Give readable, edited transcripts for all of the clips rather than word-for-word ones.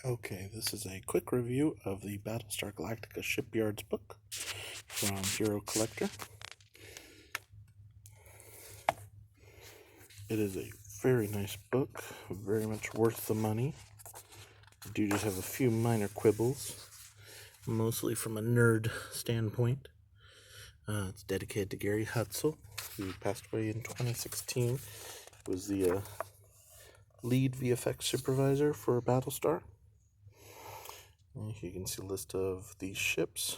Okay, this is a quick review of the Battlestar Galactica Shipyards book from Hero Collector. It is a very nice book, very much worth the money. I do just have a few minor quibbles, mostly from a nerd standpoint. It's dedicated to Gary Hutzel, who passed away in 2016. He was the lead VFX supervisor for Battlestar. You can see a list of the ships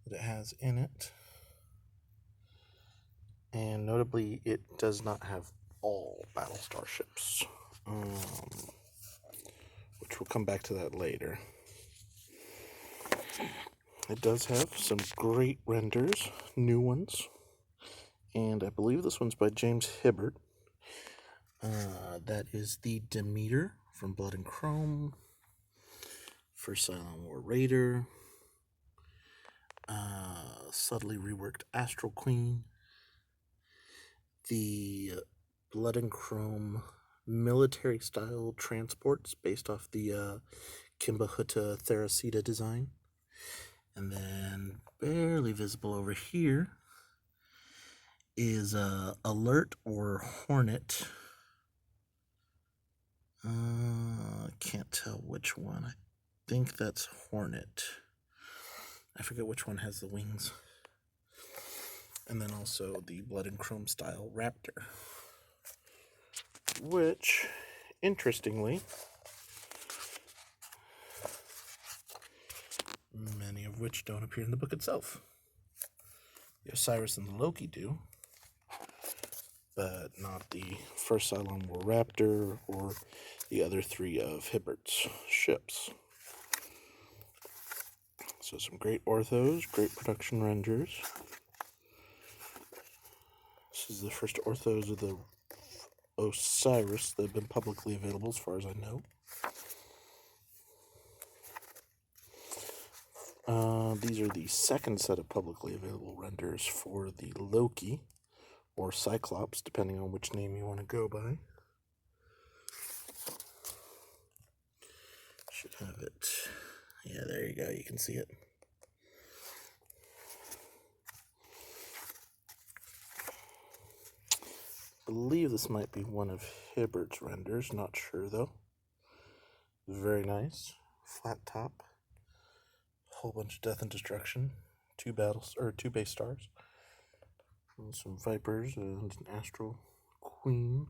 that it has in it. And notably, it does not have all Battlestar ships, which we'll come back to that later. It does have some great renders, new ones, and I believe this one's by James Hibbert. That is the Demeter from Blood and Chrome, First Cylon War Raider, subtly reworked Astral Queen, the Blood and Chrome military-style transports based off the Kimba Theracida design. And then barely visible over here is Alert or Hornet. Can't tell which one. I think that's Hornet. I forget which one has the wings. And then also the Blood and Chrome style Raptor, which, interestingly, many of which don't appear in the book itself. The Osiris and the Loki do, but not the First Cylon War Raptor or the other three of Hibbert's ships. So some great orthos, great production renders. This is the first orthos of the Osiris that have been publicly available as far as I know. These are the second set of publicly available renders for the Loki, or Cyclops, depending on which name you want to go by. Should have it. Yeah, there you go. You can see it. I believe this might be one of Hibbert's renders. Not sure, though. Very nice. Flat top. Whole bunch of death and destruction. Two base stars. And some Vipers and an Astral Queen.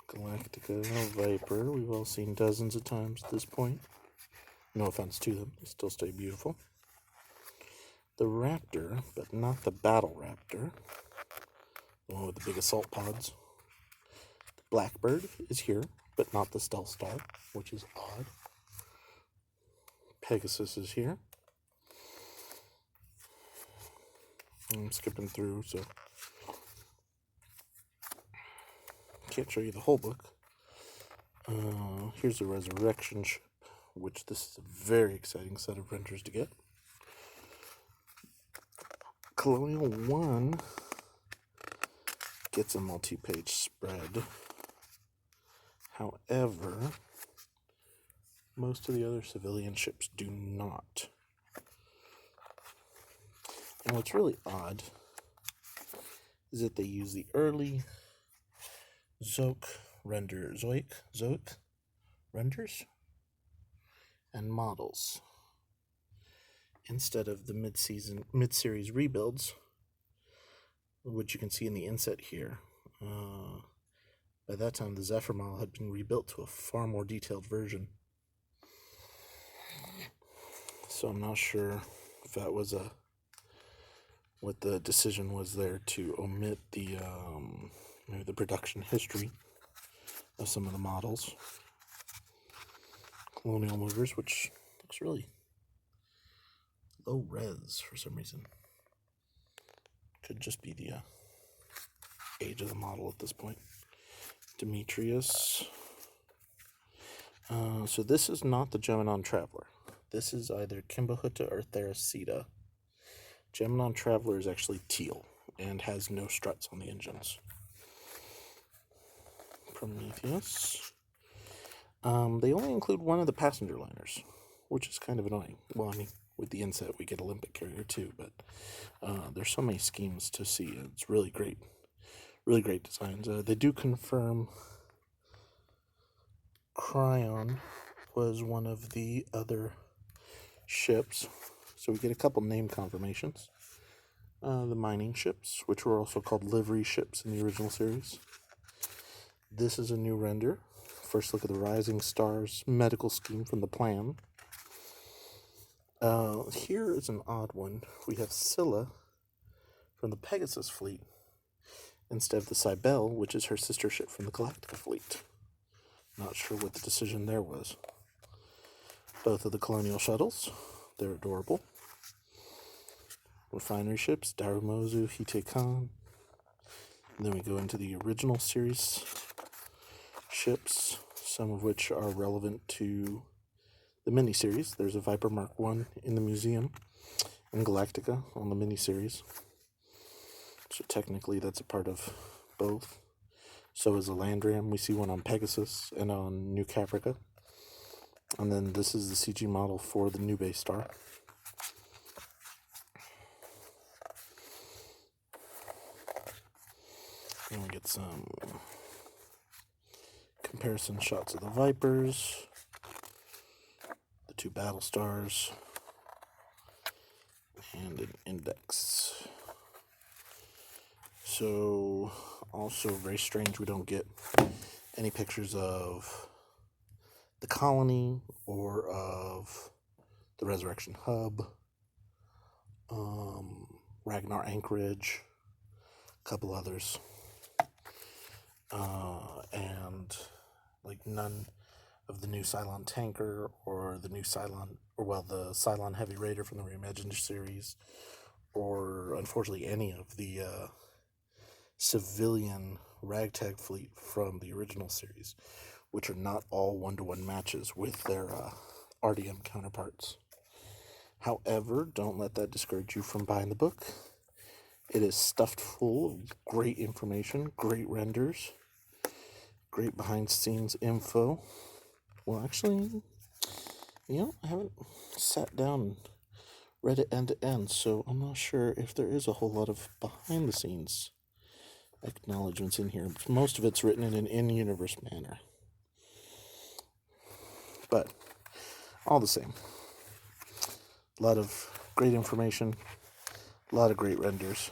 Galactica Viper. We've all seen dozens of times at this point. No offense to them. They still stay beautiful. The Raptor, but not the Battle Raptor. The one with the big assault pods. The Blackbird is here, but not the Stealth Star, which is odd. Pegasus is here. I'm skipping through, so can't show you the whole book. Here's the Resurrection ship, which this is a very exciting set of renders to get. Colonial 1 gets a multi-page spread. However, most of the other civilian ships do not. And what's really odd is that they use the early Zoic renders and models instead of the mid-series rebuilds, which you can see in the inset here. By that time, the Zephyr model had been rebuilt to a far more detailed version. So I'm not sure if that was what the decision was there to omit the maybe the production history of some of the models. Colonial Movers, which looks really low res for some reason. Could just be the age of the model at this point. Demetrius. So this is not the Geminon Traveler. This is either Kimba or Theracida. Geminon Traveler is actually teal. and has no struts on the engines. Prometheus. They only include one of the passenger liners, which is kind of annoying. Well, I mean, with the inset, we get Olympic carrier too, but there's so many schemes to see. It's really great designs. They do confirm Cryon was one of the other ships, so we get a couple name confirmations. The mining ships, which were also called livery ships in the original series. This is a new render. First look at the Rising Stars medical scheme from the plan. Here is an odd one. We have Scylla from the Pegasus fleet instead of the Cybele, which is her sister ship from the Galactica fleet. Not sure what the decision there was. Both of the colonial shuttles. They're adorable. Refinery ships, Darumozu, Hitekan. And then we go into the original series ships, some of which are relevant to the miniseries. There's a Viper Mark I in the museum in Galactica on the miniseries. So technically that's a part of both. So is a Landram. We see one on Pegasus and on New Caprica. And then this is the CG model for the new base star. And we get some comparison shots of the Vipers, the two Battlestars, and an index. So, also very strange we don't get any pictures of the colony or of the Resurrection Hub, Ragnar Anchorage, a couple others. And like none of the new Cylon tanker or the new Cylon, or well, the Cylon Heavy Raider from the Reimagined series, or unfortunately any of the civilian ragtag fleet from the original series, which are not all one-to-one matches with their RDM counterparts. However, don't let that discourage you from buying the book. It is stuffed full of great information, great renders, great behind-the-scenes info. Well, actually, I haven't sat down and read it end to end, so I'm not sure if there is a whole lot of behind-the-scenes acknowledgments in here. Most of it's written in an in-universe manner. But, all the same, a lot of great information, a lot of great renders.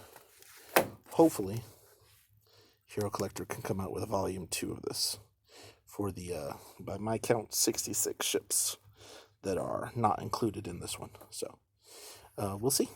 Hopefully, Hero Collector can come out with a volume 2 of this for the, by my count, 66 ships that are not included in this one. So, we'll see.